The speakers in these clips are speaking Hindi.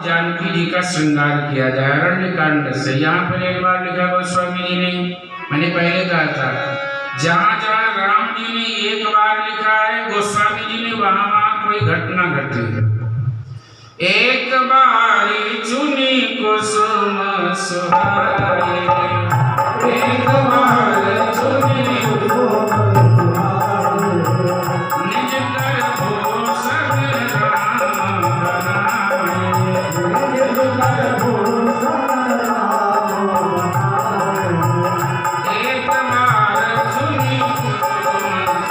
जानकी जी का श्रृंगार किया जाए अरण्यकांड से। यहाँ पर एक बार लिखा गोस्वामी जी ने, मैंने पहले कहा था, जहाँ जहाँ राम जी ने एक बार लिखा है गोस्वामी जी ने, वहाँ वहाँ कोई घटना घटी। एक बारी चुनी कुसुम सुहाए, एक बार चुनी निज कर भूषण राम बनाए, निज कर भूषण राम बनाए। एक बार चुनी कुसुम सुहाए,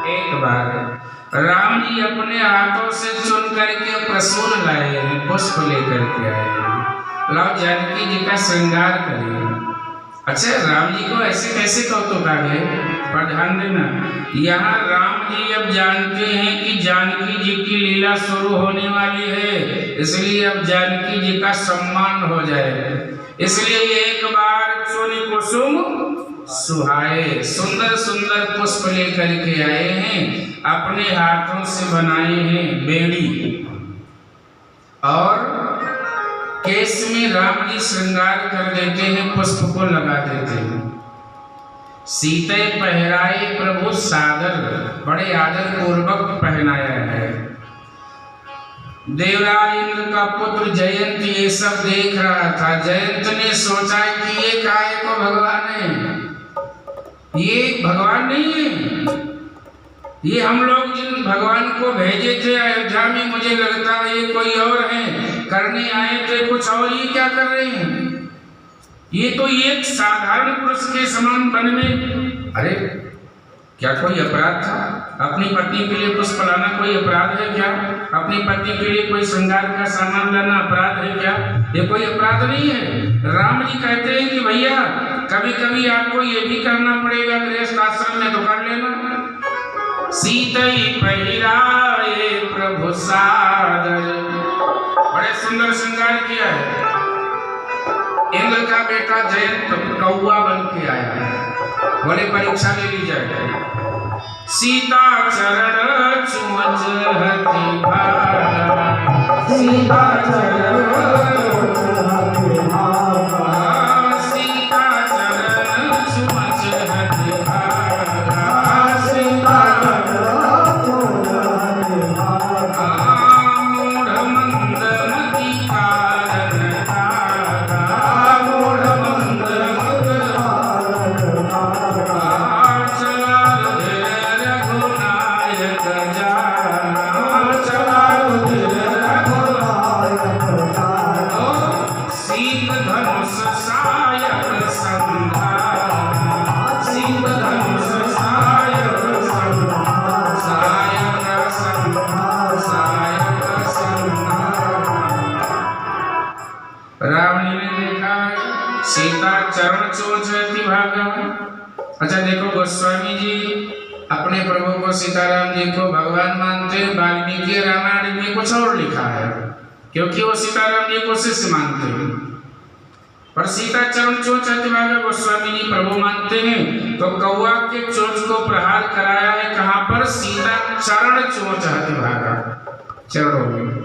एक बार चुनी प्रसून लाए हैं, पुष्प लेकर के आए हैं, लाओ जानकी जी का श्रृंगार करें। अच्छा, राम जी को ऐसे कैसे कौतुक आ गए, पर ध्यान देना, यहाँ राम जी अब जानते हैं कि जानकी जी की लीला शुरू होने वाली है, इसलिए अब जानकी जी का सम्मान हो जाए, इसलिए एक बार चुनी कुसुम सुहाए, सुंदर सुंदर पुष्प लेकर के आए हैं, अपने हाथों से बनाए हैं बेड़ी, और केस में राम जी श्रृंगार कर देते हैं, पुष्प को लगा देते हैं। सीते पहराए प्रभु सादर, बड़े आदर पूर्वक पहनाया है। देवराज इंद्र का पुत्र जयंत ये सब देख रहा था। जयंत ने सोचा कि ये काय को भगवान है, ये भगवान नहीं है, ये हम लोग जिन भगवान को भेजे थे अयोध्या में, मुझे लगता है ये कोई और है, करने आए थे कुछ और, ये क्या कर रहे हैं, ये तो एक साधारण पुरुष के समान वन में। अरे क्या कोई अपराध था? अपनी पत्नी के लिए पुष्प लाना कोई अपराध है क्या? अपनी पत्नी के लिए कोई श्रृंगार का सामान लाना अपराध है क्या? ये कोई अपराध नहीं है। राम जी कहते हैं कि भैया कभी कभी आपको ये भी करना पड़ेगा, गृहस्थ आश्रम में तो कर लेना। सीतई पहिराए प्रभु सादर, बड़े सुंदर श्रृंगार किया है। इंद्र का बेटा जयंत कौआ बन के आया है, बोले परीक्षा ले ली जाए। सीता चरण चुमच हति भागा, सीता चरण अच्छा देखो, गोस्वामी जी अपने प्रभु को सीताराम जी को भगवान मानते हैं। वाल्मीकि रामायण में कुछ और लिखा है, क्योंकि वो सीताराम जी को शिष्य मानते हैं। पर सीता चरण चोंच भागा गोस्वामी जी प्रभु मानते हैं, तो कौआ के चोंच को प्रहार कराया है कहाँ पर? सीता चरण चोंच भागा, चरणों में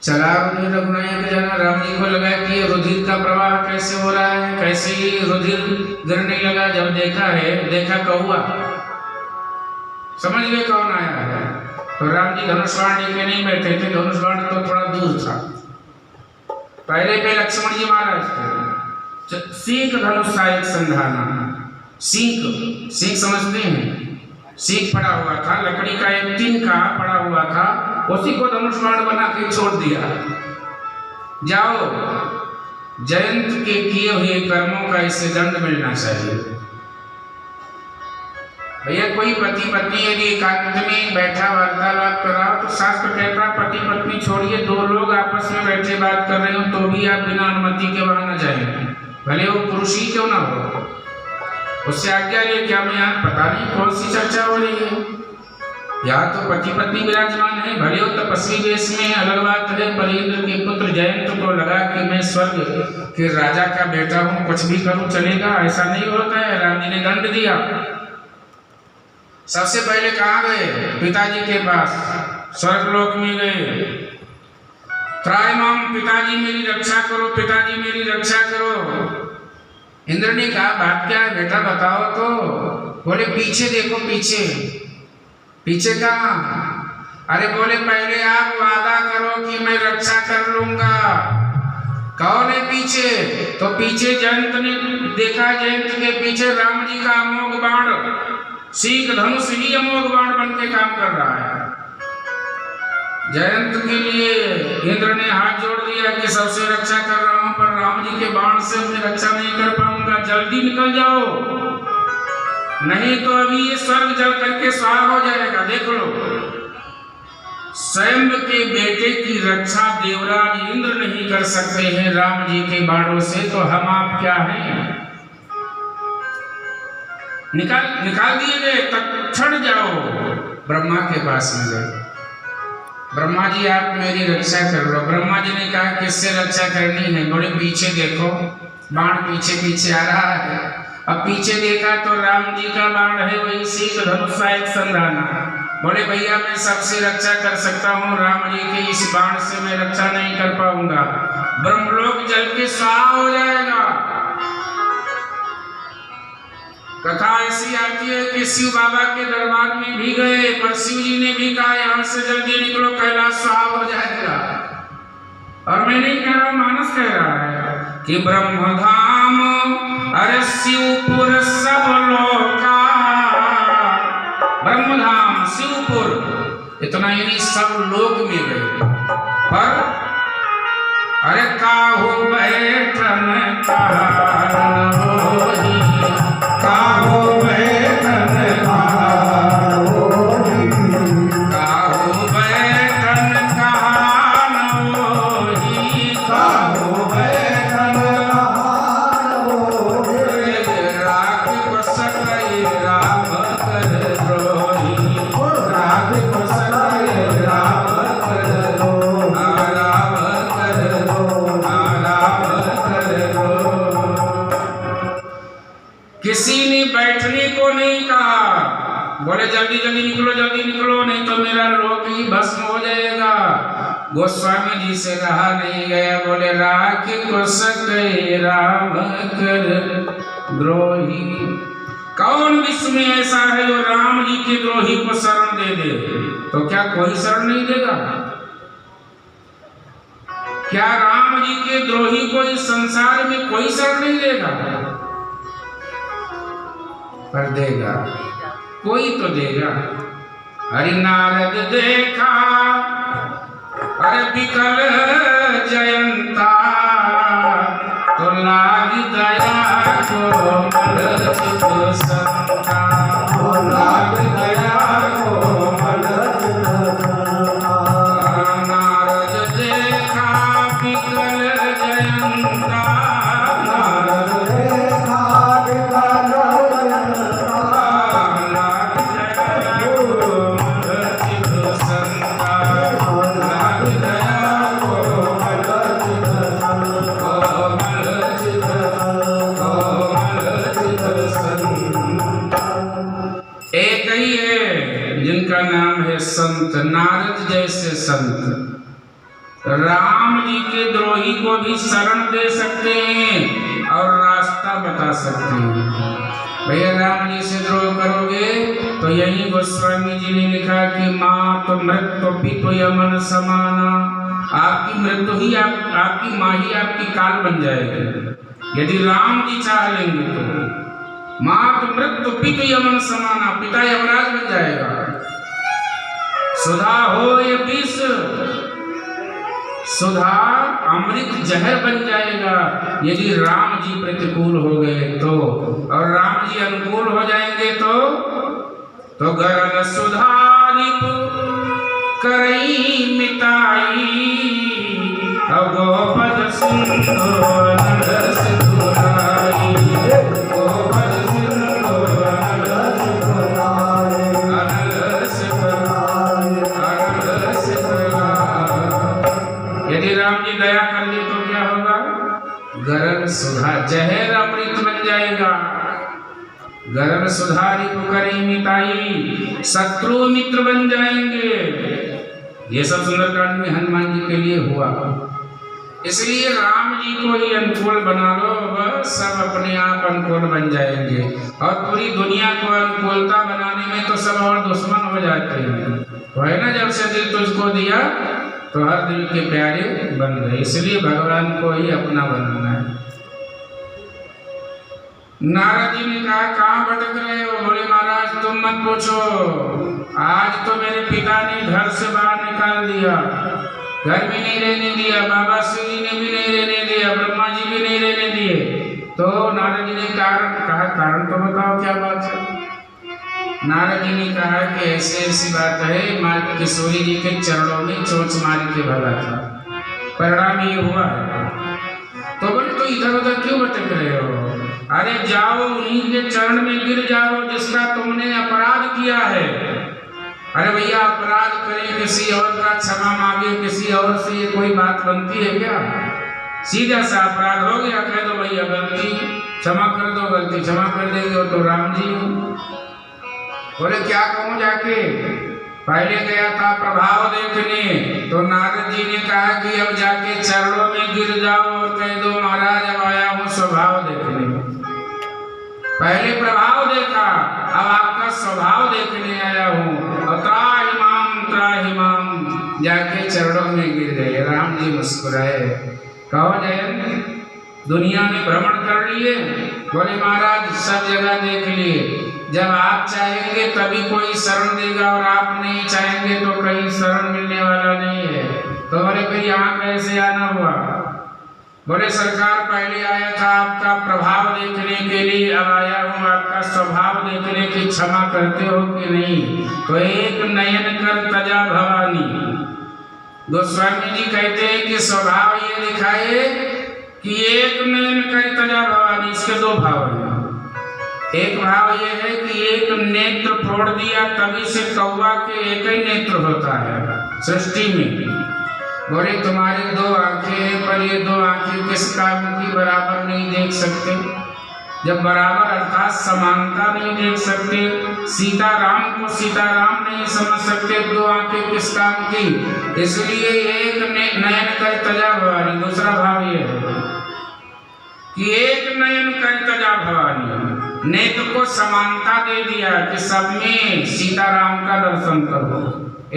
चला रघुनायक जाना। राम जी को लगा कि रुधिर का प्रवाह कैसे हो रहा है, कैसे रुधिर गिरने लगा। जब देखा कौआ, समझ गए कौन आया है। तो राम जी धनुष बाण लेके नहीं बैठे थे, धनुष बाण तो थोड़ा दूर था। पहले पे लक्ष्मण जी महाराज थे। सीख धनुष का एक संधाना, सीख समझते हैं, सीख पड़ा हुआ था, लकड़ी का एक तिनका पड़ा हुआ था, उसी को धनुष बाण बना के छोड़ दिया। जाओ जयंत के किए हुए कर्मों का इसे दंड मिलना चाहिए। भैया कोई पति पत्नी यदि एकांत में बैठा वार्तालाप कर रहा हो तो शास्त्र कहता पति पत्नी छोड़िए, दो लोग आपस में बैठे बात कर रहे हो तो भी आप बिना अनुमति के वहां न जाए, भले वो पुरुष ही क्यों ना हो, उससे आज्ञा ले। क्या मैं यहाँ पता नहीं कौन सी चर्चा हो रही है, यहाँ तो पति पत्नी विराजमान है, भले हो तपस्वी वेश में, अलग बात है। परेंद्र के पुत्र जयंत को लगा कि मैं स्वर्ग के राजा का बेटा हूँ, कुछ भी करूँ चलेगा, ऐसा नहीं होता है। राम जी ने दंड दिया। सबसे पहले कहाँ गए? पिताजी के पास, स्वर्गलोक में गए। त्रायमाम, पिताजी मेरी रक्षा करो, पिताजी मेरी रक्षा करो। इंद्र ने कहा बात क्या है बेटा बताओ तो। बोले पीछे देखो, पीछे। पीछे कहाँ? अरे बोले पहले आप वादा करो कि मैं रक्षा कर लूंगा। कौन है पीछे? तो पीछे जयंत ने देखा, जयंत के पीछे राम जी का अमोघ बाण, सीख धनुष ही अमोघ बाण बन के काम कर रहा है। जयंत के लिए इंद्र ने हाथ जोड़ दिया कि सबसे रक्षा कर रहा हूं, पर राम जी के बाण से मैं रक्षा नहीं कर पाऊंगा, जल्दी निकल जाओ, नहीं तो अभी ये स्वर्ग जल करके स्वाहा हो जाएगा। देख लो, स्वयं के बेटे की रक्षा देवराज इंद्र नहीं कर सकते हैं राम जी के बाणों से, तो हम आप क्या हैं? निकाल दिए गए। तत्क्षण जाओ ब्रह्मा के पास में गए। ब्रह्मा जी आप मेरी रक्षा कर लो। ब्रह्मा जी ने कहा किससे रक्षा करनी है? बोले पीछे देखो, बाण पीछे पीछे आ रहा है। अब पीछे देखा तो राम जी का बाण है, वही सीख धनुष का एक संधाना। बोले भैया मैं सबसे रक्षा कर सकता हूँ, राम जी के इस बाण से मैं रक्षा नहीं कर पाऊंगा, ब्रह्मलोक जल के स्वाहा हो जाएगा। कथा ऐसी आती है कि शिव बाबा के दरबार में भी गए, पर शिव जी ने भी कहा यहाँ से जल्दी निकलो, कैलाश स्वाहा हो जाएगा। और मैं नहीं कह रहा, मानस कह रहा है कि ब्रह्मधाम अरे शिवपुर सब लोका, ब्रह्मधाम शिवपुर इतना यानी सब लोक में गए, पर अरे काहू बैठन कारण होई, काहू बैठन कारण होई, काहू बैठन कारण होई, काहू बैठन कारण होई, राग बसकई राम कर द्रोही, राग बसकई राम कर द्रोही, राम कर द्रोही, राम कर द्रोही। किसी ने बैठने को नहीं कहा, बोले जल्दी जल्दी निकलो, नहीं तो मेरा लोक ही भस्म हो जाएगा। गोस्वामी जी से रहा नहीं गया, बोले राख को सके राम कर द्रोही। कौन विश्व में ऐसा है जो राम जी के द्रोही को शरण दे दे? तो क्या कोई शरण नहीं देगा? क्या राम जी के द्रोही को इस संसार में कोई शरण नहीं देगा? पर देगा, कोई तो देगा। हरि नारद देखा अरे विकल जयंता, तो लाग दया को मल चित संता, तो लाग दया को मल चित संता। नारद देखा विकल जयंता, नारद देखा विकल नाम है संत। नारद जैसे संत राम जी के द्रोही को भी शरण दे सकते हैं और रास्ता बता सकते हैं। भैया राम जी से द्रोह करोगे तो यही गोस्वामी जी ने लिखा कि माँ तो मृत्यु पितु यमन समाना, आपकी मृत्यु ही आपकी माँ ही आपकी काल बन जाएगी यदि राम जी चाह लेंगे तो। माँ तो मृत्यु पितु यमन समाना, पिता यमराज बन जाएगा। सुधा हो ये विष सुधा अमृत जहर बन जाएगा यदि राम जी प्रतिकूल हो गए तो, और राम जी अनुकूल हो जाएंगे तो गरल सुधा रिपु करई मिताई, गोपद सिंधु नरस दुराई, गोपद सिंधु नरस दुराई, अनरस दुराई। यदि राम जी दया कर ले तो क्या होगा? गरल सुधा जहर अमृत बन जाएगा। गरल सुधा रिपु करई मिताई, शत्रु मित्र बन जाएंगे। ये सब सुंदरकांड में हनुमान जी के लिए हुआ। इसलिए राम जी को ही अनुकूल बना लो, बस सब अपने आप अनुकूल बन जाएंगे। और पूरी दुनिया को अनुकूलता बनाने में तो सब और दुश्मन हो जाते हैं। तो है ना, जब से दिल तुझको दिया तो हर दिल के प्यारे बन गए। इसलिए भगवान को ही अपना बनाना है। नारद जी ने कहा, कहाँ भटक रहे हो? बोले महाराज तुम मत पूछो, आज तो मेरे पिता ने घर से बाहर निकाल दिया, घर भी नहीं रहने दिया, बाबा शिव जी ने भी नहीं रहने दिया, ब्रह्मा जी भी नहीं रहने दिए। तो नारद जी ने कहा कारण तो बताओ क्या बात है? नारद जी ने कहा कि ऐसी ऐसी बात है, माँ किशोरी जी के चरणों में चोंच मार के भगा था, परिणाम ये हुआ है। तो बोले तो इधर उधर क्यों भटक रहे हो? अरे जाओ उन्हीं के चरण में गिर जाओ जिसका तुमने अपराध किया है। अरे भैया अपराध करे, किसी और का क्षमा मांगे, किसी और से ये कोई बात बनती है क्या? सीधा सा अपराध हो गया, कह दो भैया गलती क्षमा कर दो, गलती क्षमा कर देंगे वो तो राम जी। बोले क्या कहूँ जाके? पहले गया था प्रभाव देखने, तो नारद जी ने कहा कि अब जाके चरणों में गिर जाओ और कह दो महाराज अब आया हूँ स्वभाव देखने। पहले प्रभाव देखा, अब आपका स्वभाव देखने आया हूँ। और त्राहिमाम जाके चरणों में गिर गए। राम जी मुस्कुराए, कहो जयंत दुनिया में भ्रमण कर लिए? बोले महाराज सब जगह देख लिए, जब आप चाहेंगे तभी कोई शरण देगा और आप नहीं चाहेंगे तो कहीं शरण मिलने वाला नहीं है। तो बोले फिर यहाँ कैसे आना हुआ? बोले सरकार पहले आया था आपका प्रभाव देखने के लिए, अब आया हूँ आपका स्वभाव देखने की, क्षमा करते हो कि नहीं? तो एक नयन कर तजा भवानी। गोस्वामी जी कहते हैं कि स्वभाव ये दिखाए कि एक नयन कर तजा भवानी। इसके दो भाव हैं। एक भाव ये है कि एक नेत्र फोड़ दिया, तभी से कौवा के एक ही नेत्र होता है सृष्टि में। बोले तुम्हारी दो आंखें हैं, पर ये दो आंखें किस काम की बराबर नहीं देख सकते? जब बराबर अर्थात समानता नहीं देख सकते, सीताराम को सीताराम नहीं समझ सकते, दो आंखें किस काम की? इसलिए एक नयन कर तजा भवानी। दूसरा भाव ये है कि एक नयन कर तजा भवानी, नेत्र को समानता दे दिया कि सब में सीताराम का दर्शन करो।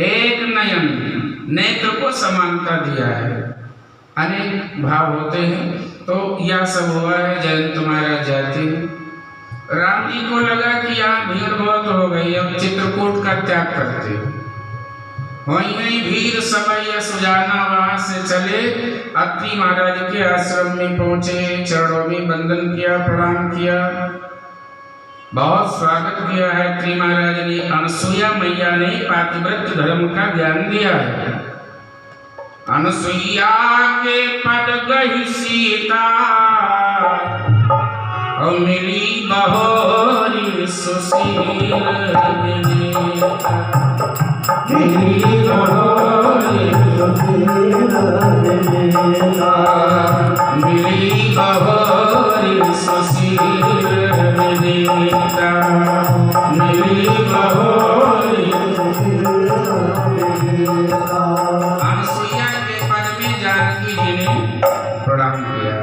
एक नयन नेत्र को समानता दिया है। अनेक भाव होते हैं। तो यह सब हुआ है। जयंत महाराज जाते राम जी को लगा कि यहाँ भीड़ बहुत हो गई, अब चित्रकूट का त्याग करते। वहीं भीड़ समय सुजाना वहां से चले, अत्रि महाराज के आश्रम में पहुंचे, चरणों में वंदन किया, प्रणाम किया, बहुत स्वागत किया है। अत्रि महाराज ने, अनसुईया मैया ने पातिव्रत्य धर्म का ज्ञान दिया है। अनसुईया के पद गही सीता, और मिली बहोरी सुशील, मिली बहोरी सुशील, मिली बहोरी। अनसुईया के पद में जानकी जी ने प्रणाम किया,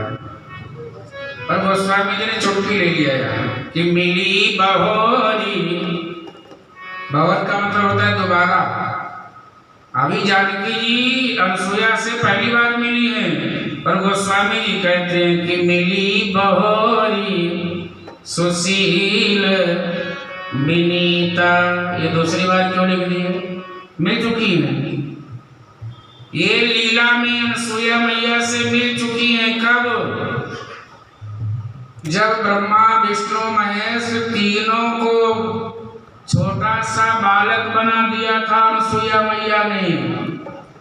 और गोस्वामी जी ने चुटकी ले लिया कि मिली बहोरी। बहोर का मतलब होता है दोबारा। अभी जानकी जी अनसुईया से पहली बार मिली है, पर गोस्वामी जी कहते हैं कि मिली बहोरी सुशील विनीता। ये दूसरी बार क्यों लिख दी है? मिल चुकी है। ये लीला में अनसुईया मैया से मिल चुकी हैं। कब? जब ब्रह्मा विष्णु महेश तीनों को छोटा सा बालक बना दिया था अनसुईया मैया ने।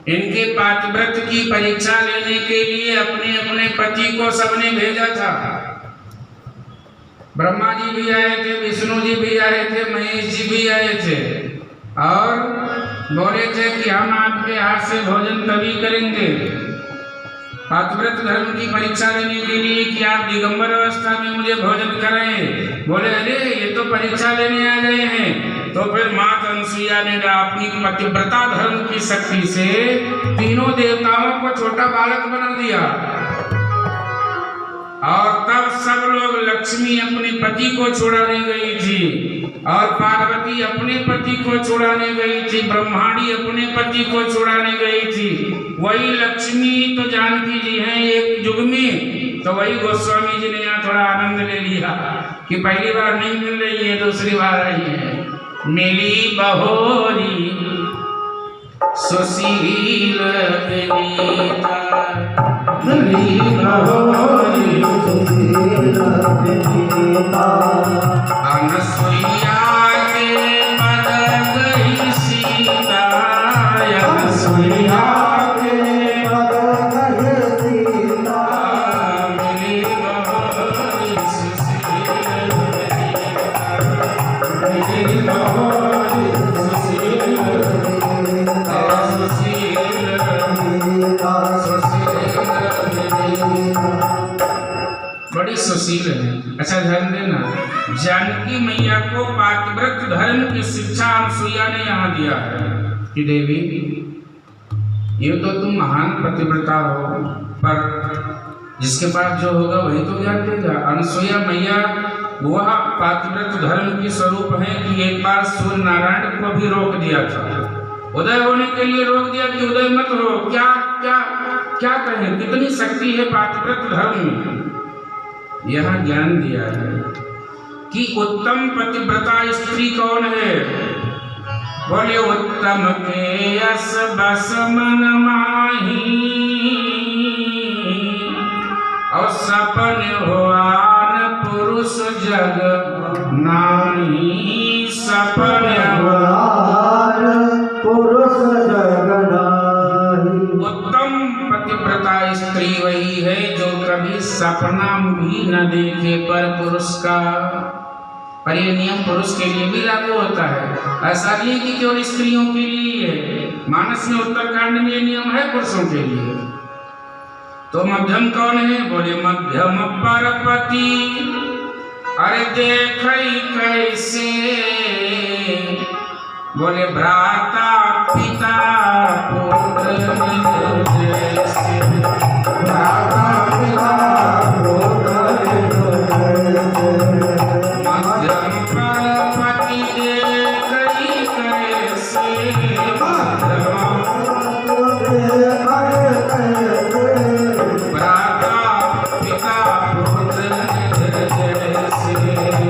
इनके पातिव्रत की परीक्षा लेने के लिए अपने अपने पति को सबने भेजा था। ब्रह्मा जी भी आए थे, विष्णु जी भी आए थे, महेश जी भी आए थे और बोले थे कि हम आपके हाथ से भोजन तभी करेंगे पातिव्रत धर्म की परीक्षा लेने के लिए कि आप दिगंबर अवस्था में मुझे भोजन कराएं। बोले अरे ये तो परीक्षा लेने आ गए हैं। तो फिर माता अनसुईया ने अपनी पतिव्रता धर्म की शक्ति से तीनों देवताओं को छोटा बालक बना दिया और तब सब लोग, लक्ष्मी अपने पति को छुड़ाने गई थी और पार्वती अपने पति को छुड़ाने गई थी, ब्रह्माणी अपने पति को छुड़ाने गई थी। वही लक्ष्मी तो जानकी जी हैं एक युग में, तो वही गोस्वामी जी ने यहाँ थोड़ा आनंद ले लिया कि पहली बार नहीं मिल रही है, दूसरी बार आई है। मिली बहोरी सुशील विनीता, मिली बहोरी सुशील विनीता, अनसुईया के पद गई सीता, अनसुईया के पद गई सीता, मिली बहोरी सुशील विनीता, मिली बहोरी सुशील विनीता, बड़ी सुशील है। अच्छा ध्यान देना, जानकी मैया को पातिव्रत धर्म की शिक्षा अनसुईया ने यहाँ दिया है कि देवी ये तो तुम महान पतिव्रता हो, पर जिसके पास जो होगा वही तो ज्ञान देगा। अनसुईया मैया वह पातिव्रत धर्म की स्वरूप है कि एक बार सूर्य नारायण को भी रोक दिया था, उदय होने के लिए रोक दिया कि उदय मत हो। क्या क्या क्या कहें, कितनी शक्ति है पातिव्रत धर्म में। यह ज्ञान दिया है कि उत्तम पतिव्रता स्त्री कौन है। बोले उत्तम के यस बस मन माही, और सपन होआन पुरुष जग नाही, सपन होआन पुरुष जग नाही। उत्तम पतिव्रता स्त्री वही है जो कभी सपना भी न देखे पर पुरुष का। पर यह नियम पुरुष के लिए भी लागू होता है, ऐसा नहीं कि केवल स्त्रियों के लिए है। मानस में उत्तरकांड में यह नियम है पुरुषों के लिए। तो मध्यम कौन है? बोले मध्यम परपति, अरे देख कैसे, बोले भ्राता पिता पुत्र जैसे, भ्राता पिता पुत्र जैसे, मध्यम परपति देख कैसे, भ्राता पिता पुत्र जैसे,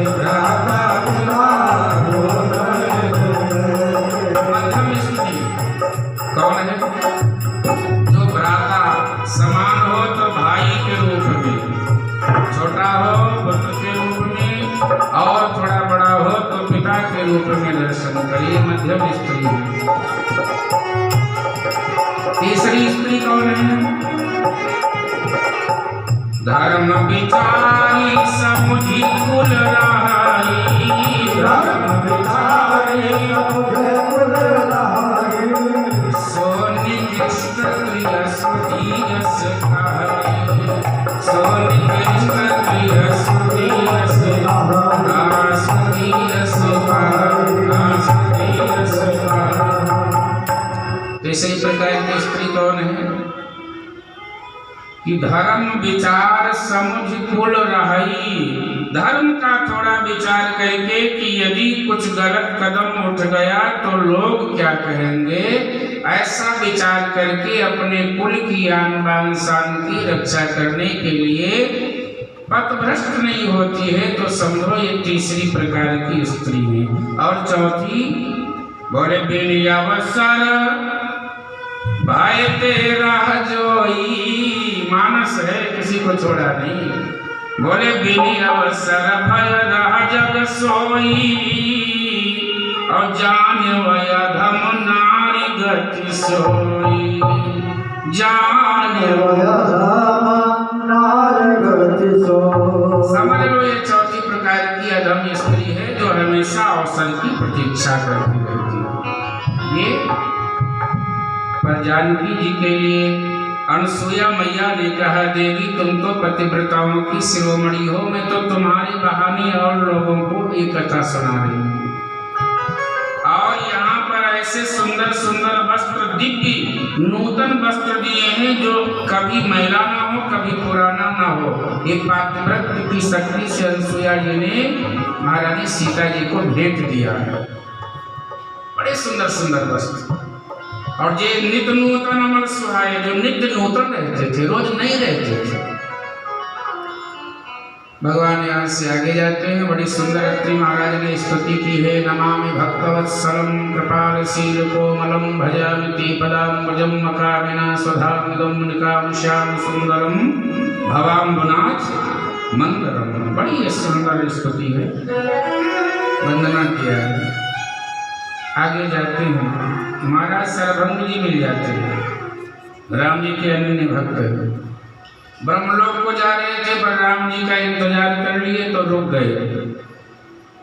भ्राता पिता पुत्र। मध्यम स्थिति कौन है? जो भ्राता समान हो तो भाई के रूप में, छोटा हो पुत्र के रूप में, और थोड़ा बड़ा हो तो पिता के रूप में दर्शन करिए। मध्यम स्त्री है। तीसरी स्त्री कौन है? धर्म विचारी समुझी कुल रहाई, धर्म विचारी समुझी कुल रहाई, सोनी कृष्ण प्रिय सुधीयस खाई, सोनी कृष्ण प्रिय सुधीयस खाई, सुधीयस खाई, सुधीयस खाई। इसी प्रकार की स्त्री कौन है कि धर्म विचार समुझ कुल रहाई, धर्म का थोड़ा विचार करके कि यदि कुछ गलत कदम उठ गया तो लोग क्या कहेंगे, ऐसा विचार करके अपने कुल की आन बान शान की रक्षा करने के लिए पथभ्रष्ट नहीं होती है, तो समझो ये तीसरी प्रकार की स्त्री है। और चौथी बोले बिन अवसर भाई तेरा जोई, मानस है किसी को छोड़ा नहीं। बोले बिनी अवसर भय रह जग सोई, और जाने वया धम नारी गति सोई, जाने वया धम नारी गति सोई। समझ लो ये चौथी प्रकार की अधम स्त्री है जो हमेशा अवसर की प्रतीक्षा करती रहती है। ये पर जानकी जी के लिए अनसुया मैया ने कहा, देवी तुम तो पतिव्रताओं की शिरोमणि हो, मैं तो तुम्हारे बहाने और लोगों को एक कथा सुना रही हूँ। और यहाँ पर ऐसे सुंदर सुंदर वस्त्र, दिव्य नूतन वस्त्र दिए हैं जो कभी मैला ना हो, कभी पुराना ना हो। ये पातिव्रत्य की शक्ति से अनसुया जी ने महारानी सीता जी को भेंट दिया है। बड़े सुंदर सुंदर वस्त्र, और ये नित्य नूतन अमर सुहाए, जो नित्य नूतन रहते थे, रोज नहीं रहते थे। भगवान यहाँ से आगे जाते हैं। बड़ी सुंदर अत्रि महाराज ने स्तुति की है। नमामि भक्तवत्सलम कृपालशील कोमलम भजामि पदाम्बुजं मकामिना स्वधामिदं निकाम श्याम सुंदरम भवाम्बुनाथ मंदरम। बड़ी सुंदर स्तुति है, वंदना किया है। आगे जाते हैं, महाराज सरभंग जी मिल जाते हैं, राम जी के अन्य भक्त हैं। ब्रह्मलोक को जा रहे थे पर राम जी का इंतजार कर लिए तो रुक गए।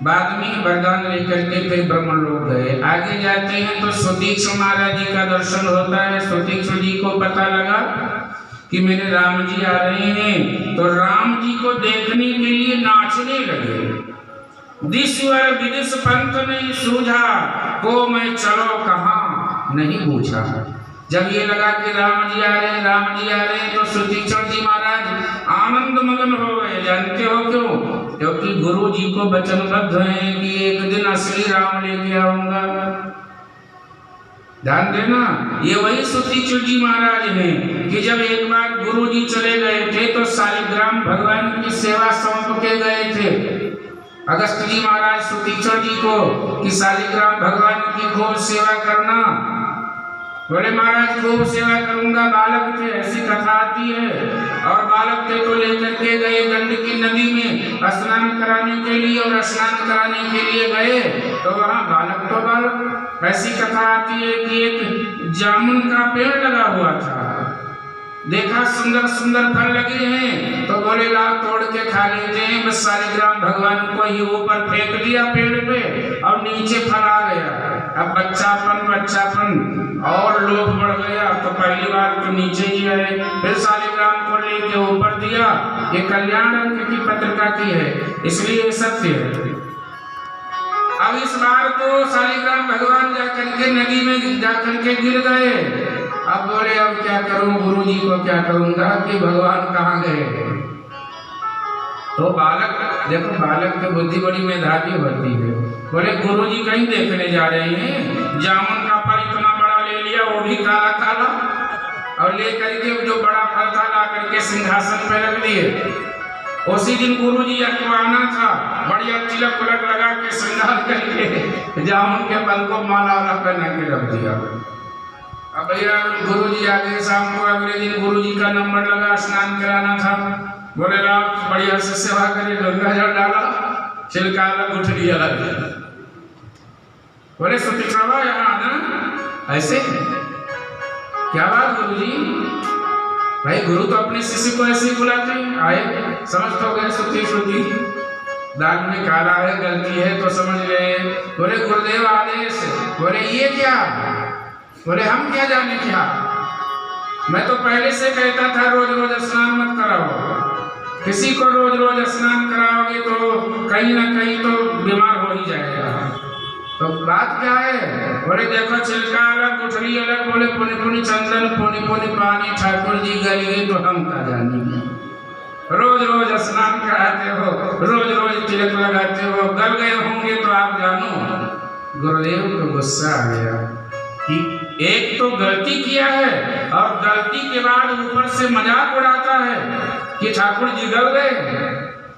बाद में वरदान लेकर के फिर ब्रह्मलोक गए। आगे जाते हैं तो सुतीक्ष्ण महाराज जी का दर्शन होता है। सुतीक्ष्ण जी को पता लगा कि मेरे राम जी आ रहे हैं, तो राम जी को देखने के लिए नाचने लगे। दिश्वर विदिश पंथ नहीं सूझा, को मैं चलो कहाँ नहीं पूछा। जब ये लगा कि राम जी आ रहे हैं, राम जी आ रहे हैं, तो सुतीक्ष्ण जी महाराज आनंद मगन हो गए। जानते हो क्यों? क्योंकि गुरु जी को वचनबद्ध हैं कि एक दिन असली राम लेके आऊंगा। ध्यान देना, ये वही सुतीक्ष्ण जी महाराज हैं कि जब एक बार गुरु जी चले गए थे तो शालिग्राम भगवान की सेवा सौंप के गए थे। अगस्त जी महाराज सुतीक्ष्ण जी को कि शालिग्राम भगवान की खूब सेवा करना। बोले महाराज खूब सेवा करूंगा। बालक थे, ऐसी कथा आती है। और बालक थे तो लेकर के गए गंडकी नदी में स्नान कराने के लिए, और स्नान कराने के लिए गए तो वहाँ बालक तो बालक। ऐसी कथा आती है कि एक जामुन का पेड़ लगा हुआ था, देखा सुंदर सुंदर फल लगे हैं तो बोले लाओ तोड़ के खा लेते हैं। बस शालिग्राम भगवान को ही ऊपर फेंक दिया पेड़ पे और नीचे फल आ गया। अब बच्चापन और लोभ बढ़ गया, तो पहली बार तो नीचे ही आए, फिर शालिग्राम को लेके ऊपर दिया। ये कल्याण अंक की पत्रिका की है, इसलिए सत्य है। अब इस बार तो शालिग्राम भगवान जाकर के नदी में जाकर के गिर गए। अब बोले अब क्या करूं, गुरु जी को क्या कहूंगा कि भगवान कहाँ गए। तो बालक देखो, बालक की बुद्धि बड़ी मेधावी होती है। बोले गुरु जी कहीं देखने जा रहे हैं, जामुन का फल इतना बड़ा ले लिया, वो भी काला काला, और लेकर के जो बड़ा फल था ला करके सिंहासन पे रख दिए। उसी दिन गुरु जी को आना था, बढ़िया तिलक उलक लगा के श्रृंगार करके जामुन के फल को माला वाला पहना के रख दिया। अब भैया गुरु जी आगे शाम को अगले दिन गुरु जी का नंबर लगा, स्नान कराना था। बोले रात बढ़िया से सेवा करिए, गंगा जल डाला, छिलका अलग गुठली अलग। बोले सुतीक्ष्ण यहाँ आना, ऐसे क्या बात गुरु जी? भाई गुरु तो अपने शिष्य को ऐसे ही बुलाते हैं। आए समझ तो गए सुतीक्ष्ण जी, दाग में काला है, गलती है तो समझ गए। बोले गुरुदेव आदेश। बोले ये क्या? बोले हम क्या जाने क्या, मैं तो पहले से कहता था रोज रोज स्नान मत कराओ। किसी को रोज रोज स्नान कराओगे तो कहीं ना कहीं तो बीमार हो ही जाएगा। तो बात क्या है? बोले देखो छिलका अलग गुठली अलग। बोले पुनि पुनि चंदन पुनि पुनि पानी, ठाकुर जी गल गए तो हम क्या जानेंगे। रोज रोज स्नान कराते हो, रोज रोज तिलक लगाते हो, गल गए होंगे तो आप जानो। गुरुदेव को गुस्सा आ गया कि एक तो गलती किया है और गलती के बाद ऊपर से मजाक उड़ाता है कि ठाकुर जी गल गए।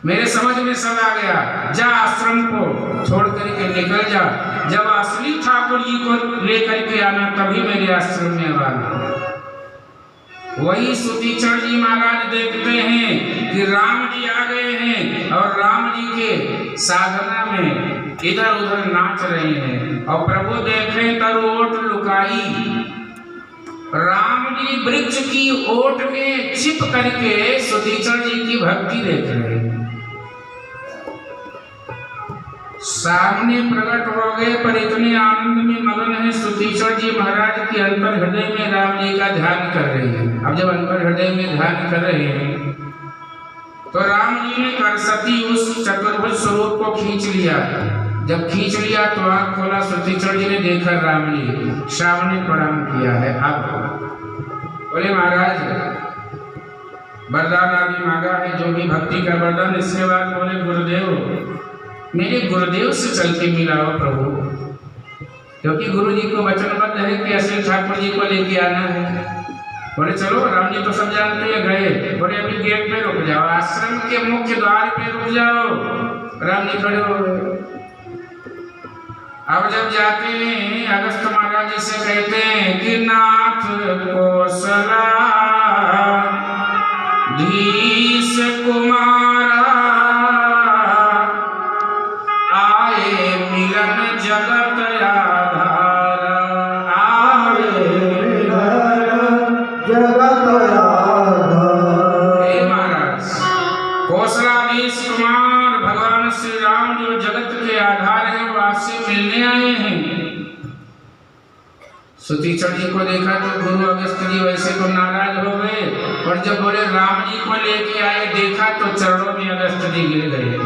मेरे समझ में सब आ गया, जा आश्रम को छोड़ करके निकल जा। जब असली ठाकुर जी को लेकर के आना तभी मेरे आश्रम में आना। वही सुतीक्षण जी महाराज देखते हैं कि राम जी आ गए हैं और राम जी के साधना में इधर उधर नाच रहे हैं और प्रभु देखें तर ओट लुकाई। राम जी वृक्ष की ओट में छिप करके सुतीक्षण जी की भक्ति देख रहे हैं। सामने प्रकट हो गए पर इतने आनंद में मगन है सुतीक्षण जी महाराज की अंतर हृदय में राम जी का ध्यान कर रहे हैं। अब जब अंतर हृदय में ध्यान कर रहे हैं तो राम जी ने करसती उस चतुर्भुज स्वरूप को खींच लिया। जब खींच लिया तो आंख खोला, सुतीक्षण जी ने देखा राम जी सामने प्रणाम किया है। अब बोले महाराज वरदान आदि मांगा है, जो भी भक्ति का वरदान। इसके बाद बोले गुरुदेव मेरे गुरुदेव से चल के मिलाओ प्रभु, क्योंकि गुरु जी को वचनबद्ध है कि असली ठाकुर जी को लेके आना है। बोले चलो, राम जी तो सब जानते हैं, गए। बोले अभी गेट पे रुक जाओ, आश्रम के मुख्य द्वार पे रुक जाओ। राम जी खड़े हो गए। अब जब जाते हैं अगस्त महाराज जी से कहते हैं कि नाथ कौशला धीश कुमारा आए मिलन जगत आधारा, आए मिलन जगत आधारा। हे महाराज कौशलाधीश कुमार भगवान श्री राम जो जगत के आधार है वो आपसे मिलने आए हैं। सुतीक्षण जी को देखा तो गुरु अगस्त जी वैसे तो नाराज हो गए, और जब बोले राम जी को लेके आए देखा तो चरणों में अगस्त जी गिर गए,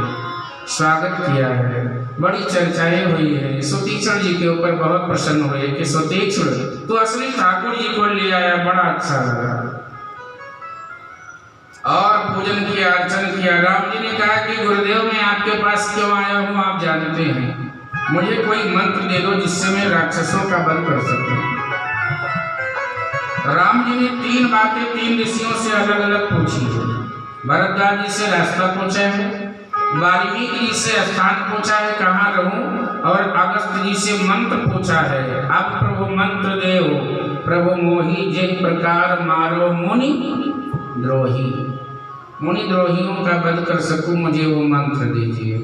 स्वागत किया है। बड़ी चर्चाएं हुई है, सुतीक्षण जी के ऊपर बहुत प्रसन्न हुए कि सुतीक्षण तो असली ठाकुर जी को ले आया, बड़ा अच्छा लगा। और पूजन किया, अर्चन किया। राम जी ने कहा कि गुरुदेव मैं आपके पास क्यों आया हूँ आप जानते हैं, मुझे कोई मंत्र दे दो जिससे मैं राक्षसों का वध कर सकूं। राम जी ने 3 बातें 3 ऋषियों से अलग अलग पूछी। भरद्वाज जी से रास्ता पूछा है, वाल्मीकि जी से स्थान पूछा है कहाँ रहूं, और अगस्त जी से मंत्र पूछा है। अब प्रभु मंत्र देव प्रभु मोही जिन प्रकार मारो मुनि द्रोही, मुनि द्रोहियों का वध कर सकूं मुझे वो मंत्र दीजिए।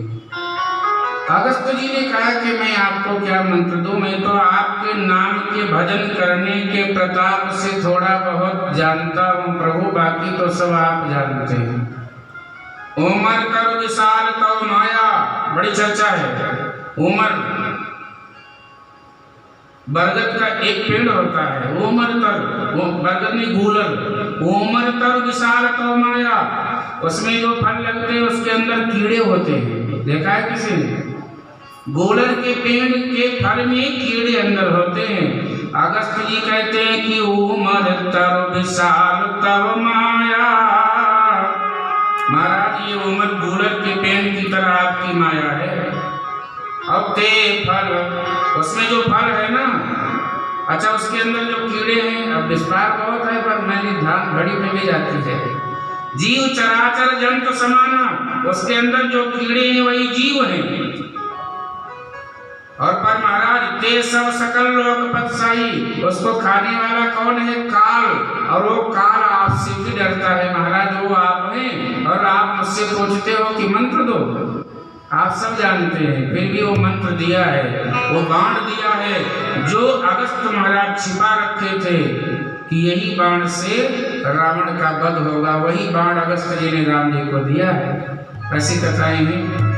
अगस्त जी ने कहा कि मैं आपको क्या मंत्र दूं, मैं तो आपके नाम के भजन करने के प्रताप से थोड़ा बहुत जानता हूं प्रभु, बाकी तो सब आप जानते हैं। उमर कर विशाल तव माया, बड़ी चर्चा है। उमर बरगद का एक पेड़ होता है, उमर तर, बरगद में गूलर, उमर तर विशाल तव माया, उसमें जो फल लगते हैं उसके अंदर कीड़े होते हैं, देखा है किसी ने? गोलर के पेड़ के फल में कीड़े अंदर होते हैं। अगस्त जी कहते हैं कि उमर तर विशाल तव माया, महाराज ये उमर गोलर के पेड़ की तरह आपकी माया है। अब ते फल, उसमें जो फल है ना, अच्छा उसके अंदर जो कीड़े हैं, अब विस्तार बहुत है पर मैंने ध्यान घड़ी में भी जाती है। जीव चराचर जंतु समाना, उसके अंदर जो कीड़े हैं वही जीव हैं। और पर महाराज ते सब सकल लोक पत्साई, उसको खाने वाला कौन है? काल, और वो काल आपसे भी डरता है महाराज, वो आप हैं और आप मुझसे पूछते हो कि मंत्र दो, आप सब जानते हैं फिर भी वो मंत्र दिया है, वो बाण दिया है जो अगस्त महाराज छिपा रखे थे कि यही बाण से रावण का वध होगा, वही बाण अगस्त जी ने राम जी को दिया है। ऐसी कथाएं हैं।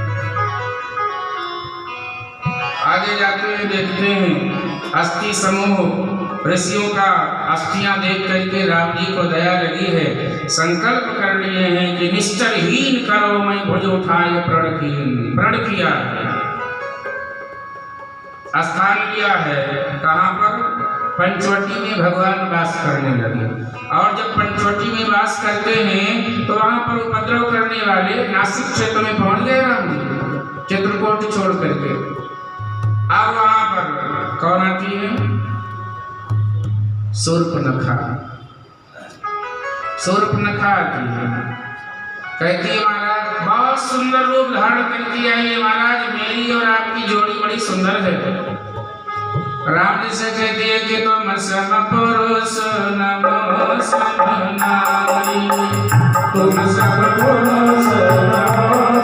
आगे जाते हुए देखते हैं अस्थि समूह ऋषियों का अस्थियां देख करके राम जी को दया लगी है, संकल्प कर लिए हैं कि निश्चरहीन करो मैं भुज उठाए प्रण किया, स्थान लिया है। कहाँ पर? पंचवटी में भगवान वास करने लगे। और जब पंचवटी में वास करते हैं तो वहां पर उपद्रव करने वाले नासिक क्षेत्र में पहुंच गए राम जी, चित्रकूट छोड़ करके। अब वहां पर कौन आती है? शूर्पणखा, शूर्पणखा आती है, कहती है महाराज बहुत सुंदर रूप धारण करके आई है महाराज, मेरी और आपकी जोड़ी बड़ी सुंदर है। राम जी से कहती है कि तुम सम पुरुष नमो सब नारी, तुम सब पुरुष नमो